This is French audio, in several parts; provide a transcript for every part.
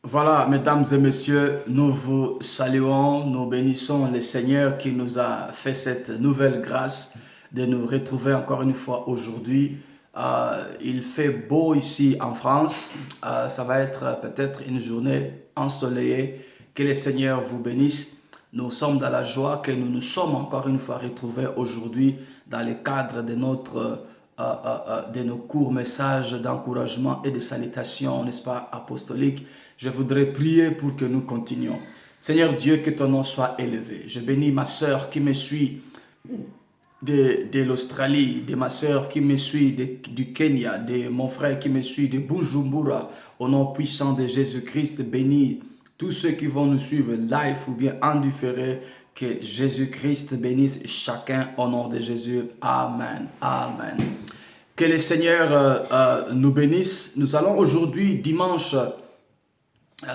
Voilà, mesdames et messieurs, nous vous saluons, nous bénissons le Seigneur qui nous a fait cette nouvelle grâce de nous retrouver encore une fois aujourd'hui. Il fait beau ici en France. Ça va être peut-être une journée ensoleillée. Que le Seigneur vous bénisse. Nous sommes dans la joie que nous nous sommes encore une fois retrouvés aujourd'hui dans le cadre de de nos courts messages d'encouragement et de salutation, n'est-ce pas, apostoliques. Je voudrais prier pour que nous continuions. Seigneur Dieu, que ton nom soit élevé. Je bénis ma sœur qui me suit de l'Australie, de ma sœur qui me suit du Kenya, de mon frère qui me suit de Bujumbura. Au nom puissant de Jésus-Christ, bénis tous ceux qui vont nous suivre live ou bien en différé. Que Jésus-Christ bénisse chacun au nom de Jésus. Amen. Amen. Que le Seigneur nous bénisse. Nous allons aujourd'hui, dimanche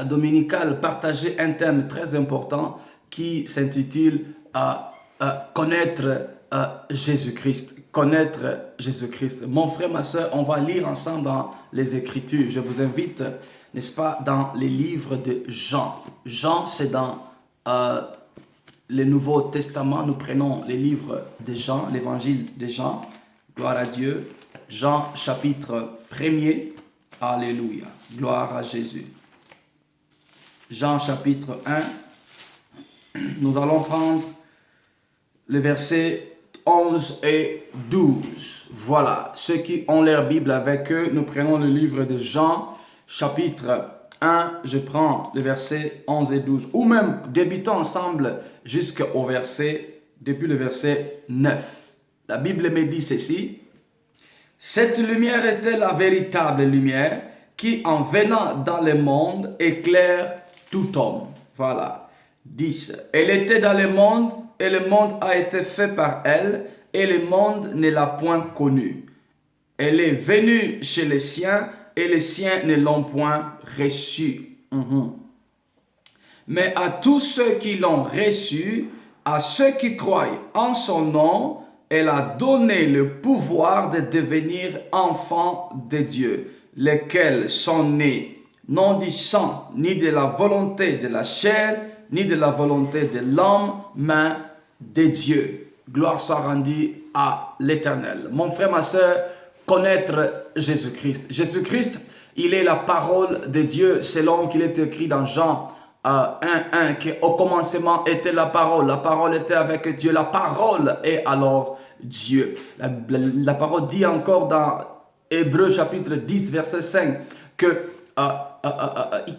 dominical, partager un thème très important qui s'intitule Connaître Jésus-Christ. Connaître Jésus-Christ. Mon frère, ma soeur, on va lire ensemble dans les Écritures. Je vous invite, n'est-ce pas, dans les livres de Jean. Jean, c'est dans le Nouveau Testament. Nous prenons les livres de Jean, l'évangile de Jean. Gloire à Dieu. Jean chapitre 1er. Alléluia. Gloire à Jésus. Jean chapitre 1. Nous allons prendre les versets 11 et 12. Voilà. Ceux qui ont leur Bible avec eux, nous prenons le livre de Jean chapitre 1. Je prends les versets 11 et 12. Ou même débutons ensemble jusqu'au verset, depuis le verset 9. La Bible me dit ceci. Cette lumière était la véritable lumière qui, en venant dans le monde, éclaire tout homme. Voilà. 10. Elle était dans le monde et le monde a été fait par elle et le monde ne l'a point connue. Elle est venue chez les siens et les siens ne l'ont point reçue. Mais à tous ceux qui l'ont reçue, à ceux qui croient en son nom, elle a donné le pouvoir de devenir enfants de Dieu, lesquels sont nés, non du sang, ni de la volonté de la chair, ni de la volonté de l'homme, mais de Dieu. Gloire soit rendue à l'Éternel. Mon frère, ma soeur, connaître Jésus-Christ. Jésus-Christ, il est la parole de Dieu, selon qu'il est écrit dans Jean 1, qu'au commencement était la parole était avec Dieu, la parole est alors Dieu. La parole dit encore dans Hébreux chapitre 10, verset 5, que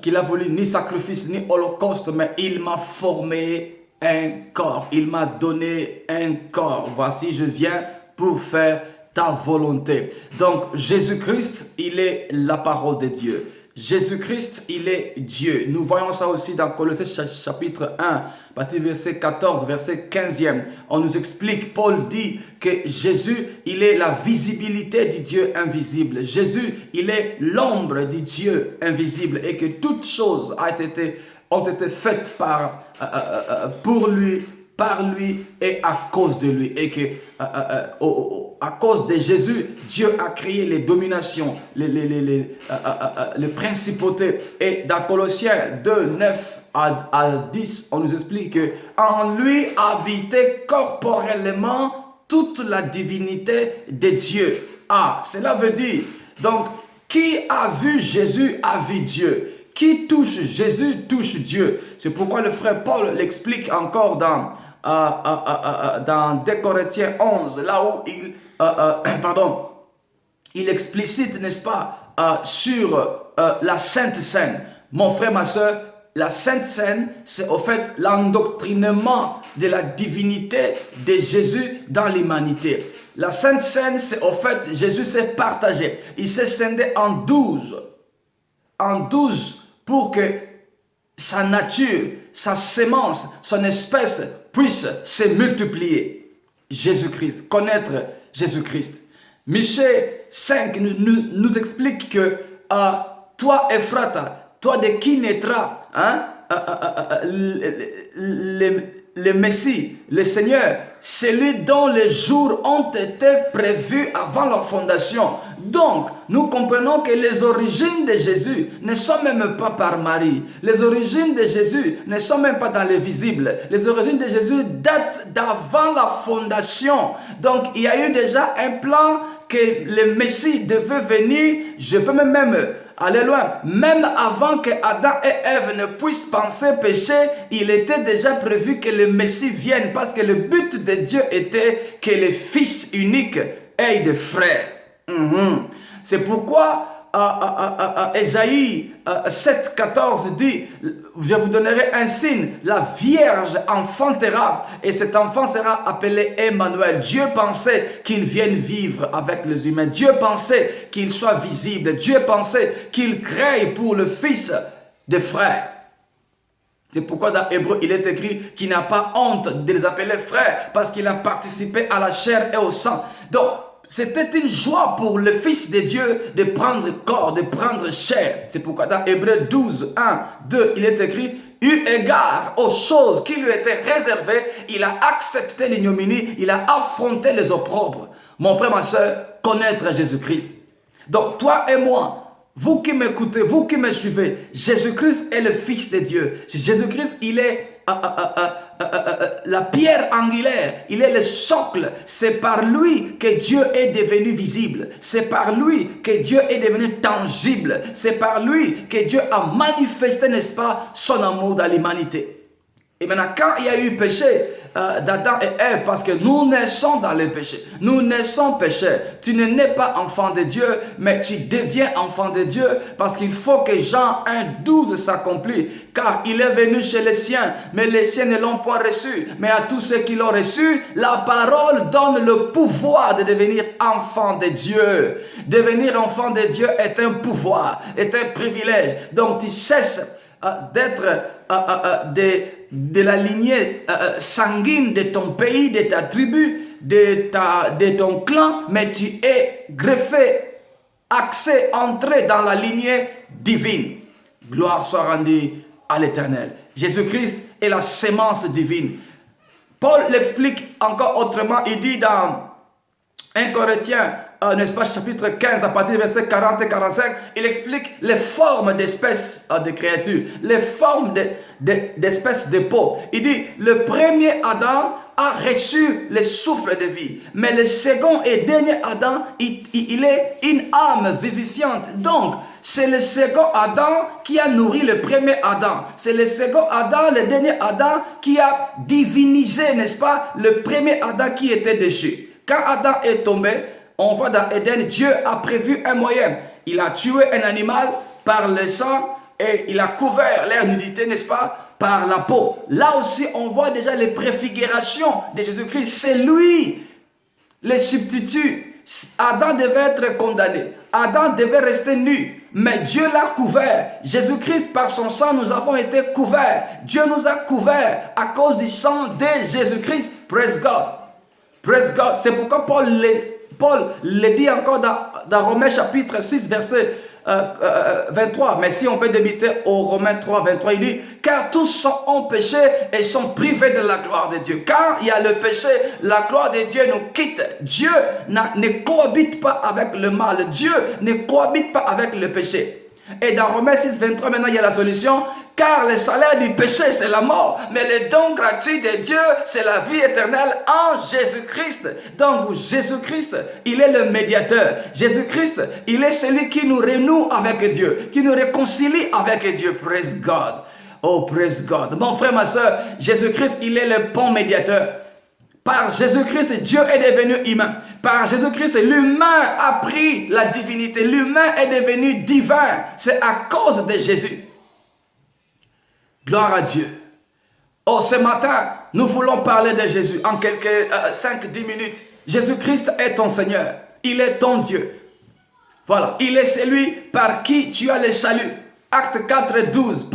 qu'il a voulu ni sacrifice ni holocauste, mais il m'a formé un corps, il m'a donné un corps. Voici, je viens pour faire ta volonté. Donc, Jésus-Christ, il est la parole de Dieu. Jésus-Christ, il est Dieu. Nous voyons ça aussi dans Colossiens chapitre 1, partir verset 14, verset 15e. On nous explique, Paul dit que Jésus, il est la visibilité du Dieu invisible. Jésus, il est l'ombre du Dieu invisible et que toutes choses ont été faites pour lui, par lui et à cause de lui. Et que à cause de Jésus, Dieu a créé les dominations, les principautés. Et dans Colossiens 2, 9 à 10, on nous explique que en lui habitait corporellement toute la divinité de Dieu. Cela veut dire, donc, qui a vu Jésus a vu Dieu. Qui touche Jésus touche Dieu. C'est pourquoi le frère Paul l'explique encore dans 2 Corinthiens 11, là où il explicite, n'est-ce pas, sur la Sainte Seine. Mon frère, ma soeur, la Sainte Seine, c'est au fait l'endoctrinement de la divinité de Jésus dans l'humanité. La Sainte Seine, c'est au fait, Jésus s'est partagé. Il s'est scindé en 12. En 12 pour que sa nature, sa sémence, son espèce puisse se multiplier. Jésus-Christ, connaître Jésus-Christ. Michée 5 nous explique que toi, Ephrata, toi de qui naîtra le Messie, le Seigneur, celui dont les jours ont été prévus avant leur fondation. Donc, nous comprenons que les origines de Jésus ne sont même pas par Marie. Les origines de Jésus ne sont même pas dans le visible. Les origines de Jésus datent d'avant la fondation. Donc, il y a eu déjà un plan que le Messie devait venir. Je peux même aller loin. Même avant que Adam et Ève ne puissent penser pécher, il était déjà prévu que le Messie vienne, parce que le but de Dieu était que le Fils unique ait des frères. C'est pourquoi Ésaïe 7,14 dit: je vous donnerai un signe, la Vierge enfantera, et cet enfant sera appelé Emmanuel. Dieu pensait qu'il vienne vivre avec les humains. Dieu pensait qu'il soit visible. Dieu pensait qu'il crée pour le Fils des frères. C'est pourquoi dans Hébreu, il est écrit qu'il n'a pas honte de les appeler frères, parce qu'il a participé à la chair et au sang. Donc, c'était une joie pour le Fils de Dieu de prendre corps, de prendre chair. C'est pourquoi dans Hébreux 12, 1, 2, il est écrit: eu égard aux choses qui lui étaient réservées, il a accepté l'ignominie, il a affronté les opprobres. Mon frère, ma soeur, connaître Jésus-Christ. Donc toi et moi, vous qui m'écoutez, vous qui me suivez, Jésus-Christ est le Fils de Dieu. Jésus-Christ, il est la pierre angulaire, il est le socle. C'est par lui que Dieu est devenu visible. C'est par lui que Dieu est devenu tangible. C'est par lui que Dieu a manifesté, n'est-ce pas, son amour dans l'humanité. Et maintenant, quand il y a eu péché d'Adam et Ève, parce que nous naissons dans le péché, nous naissons pécheurs. Tu ne nais pas enfant de Dieu, mais tu deviens enfant de Dieu, parce qu'il faut que Jean 1,12 s'accomplisse. Car il est venu chez les siens, mais les siens ne l'ont point reçu. Mais à tous ceux qui l'ont reçu, la parole donne le pouvoir de devenir enfant de Dieu. Devenir enfant de Dieu est un pouvoir, est un privilège. Donc tu cesses d'être de la lignée sanguine de ton pays, de ta tribu, de ton clan, mais tu es greffé, axé, entré dans la lignée divine. Gloire soit rendue à l'Éternel. Jésus-Christ est la sémence divine. Paul l'explique encore autrement. Il dit dans 1 Corinthiens, n'est-ce pas, chapitre 15, à partir du verset 40 et 45, il explique les formes d'espèces de créatures, les formes d'espèces de peau. Il dit, le premier Adam a reçu le souffle de vie, mais le second et dernier Adam, il est une âme vivifiante. Donc, c'est le second Adam qui a nourri le premier Adam. C'est le second Adam, le dernier Adam, qui a divinisé, n'est-ce pas, le premier Adam qui était déchu. Quand Adam est tombé, on voit dans Éden, Dieu a prévu un moyen. Il a tué un animal par le sang et il a couvert leur nudité, n'est-ce pas, par la peau. Là aussi, on voit déjà les préfigurations de Jésus-Christ. C'est lui, le substitut. Adam devait être condamné. Adam devait rester nu. Mais Dieu l'a couvert. Jésus-Christ, par son sang, nous avons été couverts. Dieu nous a couverts à cause du sang de Jésus-Christ. Praise God. Praise God. C'est pourquoi Paul le dit encore dans Romains chapitre 6, verset 23. Mais si on peut débuter au Romains 3, 23, il dit: car tous ont péché et sont privés de la gloire de Dieu. Quand il y a le péché, la gloire de Dieu nous quitte. Dieu ne cohabite pas avec le mal. Dieu ne cohabite pas avec le péché. Et dans Romains 6, 23, maintenant il y a la solution. Car le salaire du péché, c'est la mort. Mais le don gratuit de Dieu, c'est la vie éternelle en Jésus-Christ. Donc, Jésus-Christ, il est le médiateur. Jésus-Christ, il est celui qui nous renoue avec Dieu, qui nous réconcilie avec Dieu. Praise God. Oh, praise God. Mon frère, ma soeur, Jésus-Christ, il est le bon médiateur. Par Jésus-Christ, Dieu est devenu humain. Par Jésus-Christ, l'humain a pris la divinité. L'humain est devenu divin. C'est à cause de Jésus. Gloire à Dieu. Oh, ce matin, nous voulons parler de Jésus en quelques 5-10 minutes. Jésus-Christ est ton Seigneur. Il est ton Dieu. Voilà. Il est celui par qui tu as le salut. Acte 4, 12.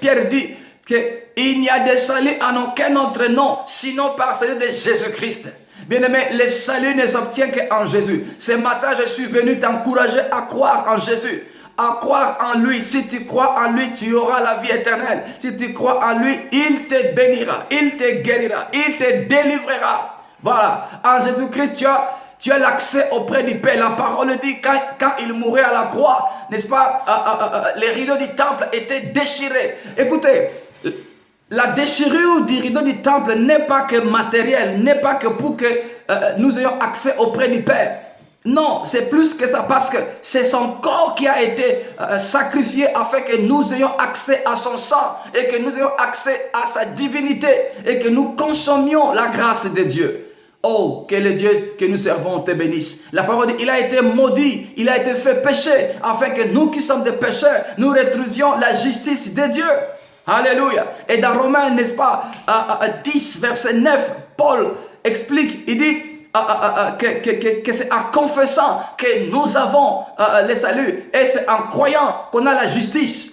Pierre dit qu'il n'y a de salut en aucun autre nom, sinon par celui de Jésus-Christ. Bien-aimé, le salut ne s'obtient qu'en Jésus. Ce matin, je suis venu t'encourager à croire en Jésus. à croire en lui. Si tu crois en lui, tu auras la vie éternelle. Si tu crois en lui, il te bénira, il te guérira, il te délivrera. Voilà, en Jésus-Christ, tu as l'accès auprès du Père. La parole dit, quand il mourait à la croix, n'est-ce pas, les rideaux du temple étaient déchirés. Écoutez, la déchirure du rideau du temple n'est pas que matérielle, n'est pas que pour que nous ayons accès auprès du Père. Non, c'est plus que ça, parce que c'est son corps qui a été sacrifié afin que nous ayons accès à son sang et que nous ayons accès à sa divinité et que nous consommions la grâce de Dieu. Oh, que le Dieu que nous servons te bénisse. La parole dit, il a été maudit, il a été fait péché, afin que nous qui sommes des pécheurs, nous retrouvions la justice de Dieu. Alléluia. Et dans Romains, n'est-ce pas, 10, verset 9, Paul explique, il dit que c'est en confessant que nous avons le salut, et c'est en croyant qu'on a la justice.